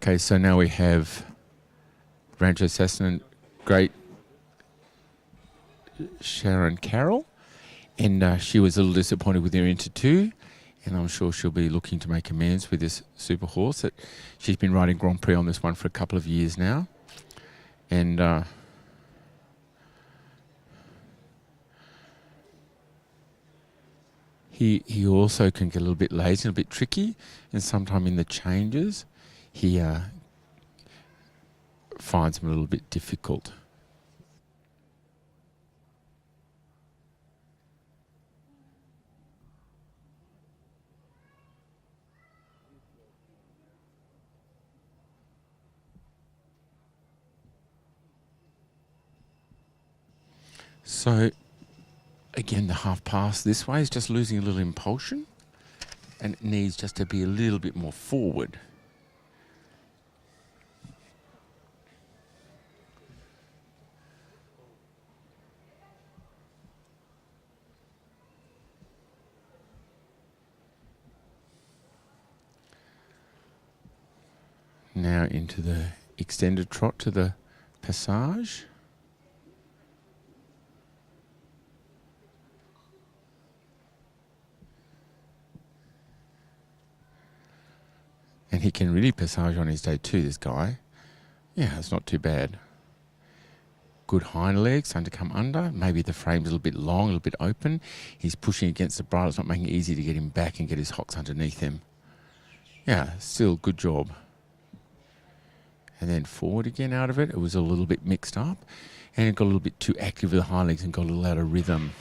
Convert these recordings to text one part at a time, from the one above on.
Okay, so now we have Rancho assassin, great Sharon Carroll, and she was a little disappointed with her into 2, and I'm sure she'll be looking to make amends with this super horse. That she's been riding Grand Prix on this one for a couple of years now, and he also can get a little bit lazy, a little bit tricky, and sometime in the changes he finds them a little bit difficult. So again, the half pass this way is just losing a little impulsion, and it needs just to be a little bit more forward. Now into the extended trot to the passage. And he can really passage on his day too, this guy. Yeah, it's not too bad. Good hind legs, starting to come under. Maybe the frame's a little bit long, a little bit open. He's pushing against the bridle. It's not making it easy to get him back and get his hocks underneath him. Yeah, still good job. And then forward again out of it. It was a little bit mixed up. And it got a little bit too active with the hind legs and got a little out of rhythm.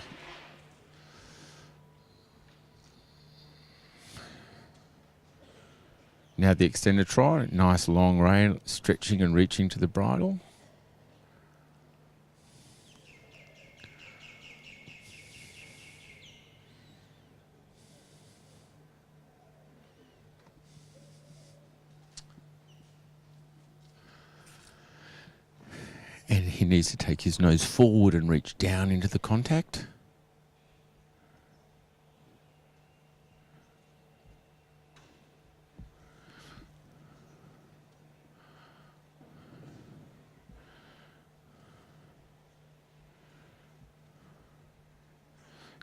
Now the extended trot, nice long rail, stretching and reaching to the bridle. And he needs to take his nose forward and reach down into the contact.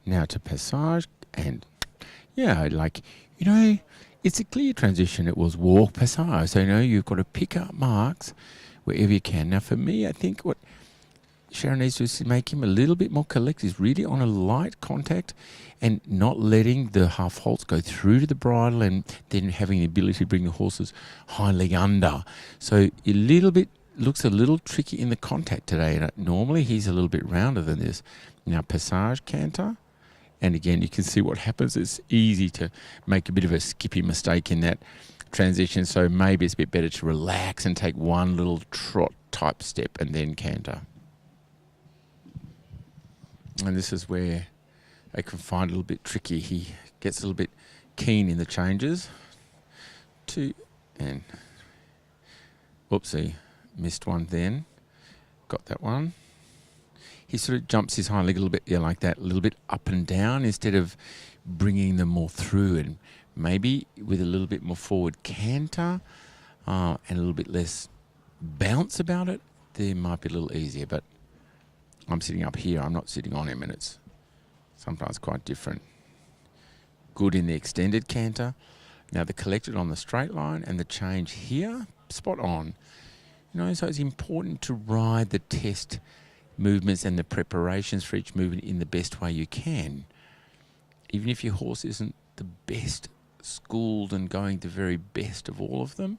Now to passage, and yeah, like, you know, it's a clear transition. It was walk, passage. So, you know, you've got to pick up marks wherever you can. Now, for me, I think what Sharon needs to do is make him a little bit more collected. He's really on a light contact and not letting the half halts go through to the bridle and then having the ability to bring the horse's hind leg under. So a little bit looks a little tricky in the contact today. Normally, he's a little bit rounder than this. Now, passage canter. And again, you can see what happens. It's easy to make a bit of a skippy mistake in that transition. So maybe it's a bit better to relax and take one little trot type step and then canter. And this is where I can find a little bit tricky. He gets a little bit keen in the changes. 2 and whoopsie, missed one then. Got that one. He sort of jumps his hind leg a little bit, yeah, like that, a little bit up and down instead of bringing them more through. And maybe with a little bit more forward canter and a little bit less bounce about it, they might be a little easier. But I'm sitting up here, I'm not sitting on him, and it's sometimes quite different. Good in the extended canter. Now the collected on the straight line and the change here, spot on. You know, so it's important to ride the test movements and the preparations for each movement in the best way you can. Even if your horse isn't the best schooled and going the very best of all of them,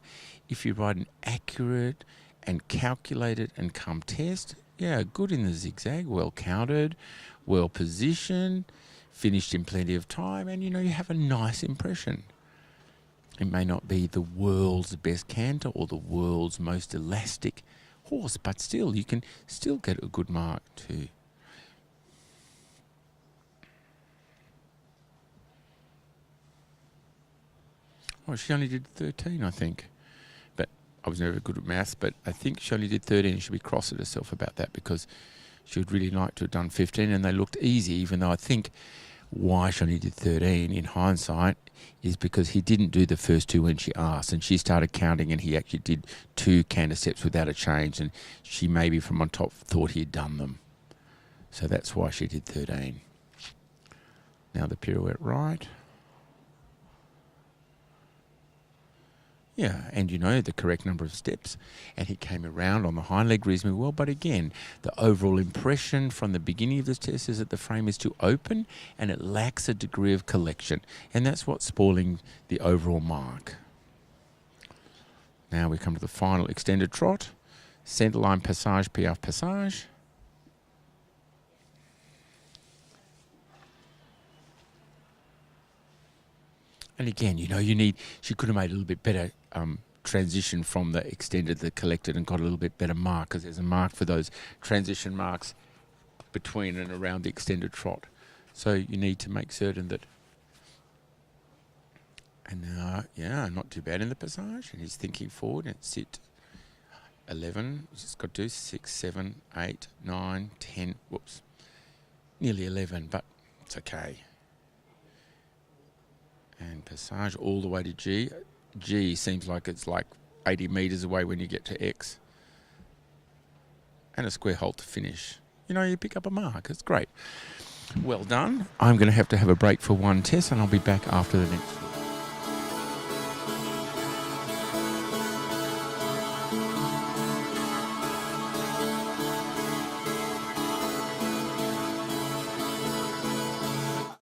if you ride an accurate and calculated and calm test, yeah, good in the zigzag, well counted, well positioned, finished in plenty of time, and you know, you have a nice impression. It may not be the world's best canter or the world's most elastic horse, but still, you can still get a good mark too. Oh, she only did 13, I think. But I was never good at maths, but I think she only did 13 and she'll be cross at herself about that because she would really like to have done 15 and they looked easy, even though I think why she only did 13 in hindsight is because he didn't do the first 2 when she asked, and she started counting, and he actually did 2 canter steps without a change, and she maybe from on top thought he had done them. So that's why she did 13. Now the pirouette right. Yeah, and you know the correct number of steps. And he came around on the hind leg reasonably well. But again, the overall impression from the beginning of this test is that the frame is too open and it lacks a degree of collection. And that's what's spoiling the overall mark. Now we come to the final extended trot. Centre line passage, piaffe passage. And again, you know, she could have made a little bit better transition from the extended to the collected and got a little bit better mark, because there's a mark for those transition marks between and around the extended trot. So you need to make certain that. And yeah, not too bad in the passage. And he's thinking forward and sit 11. He's just got to do 6, 7, 8, 9, 10. Whoops. Nearly 11, but it's okay. And passage all the way to G. G seems like it's like 80 metres away when you get to X. And a square halt to finish. You know, you pick up a mark. It's great. Well done. I'm going to have a break for one test, and I'll be back after the next one.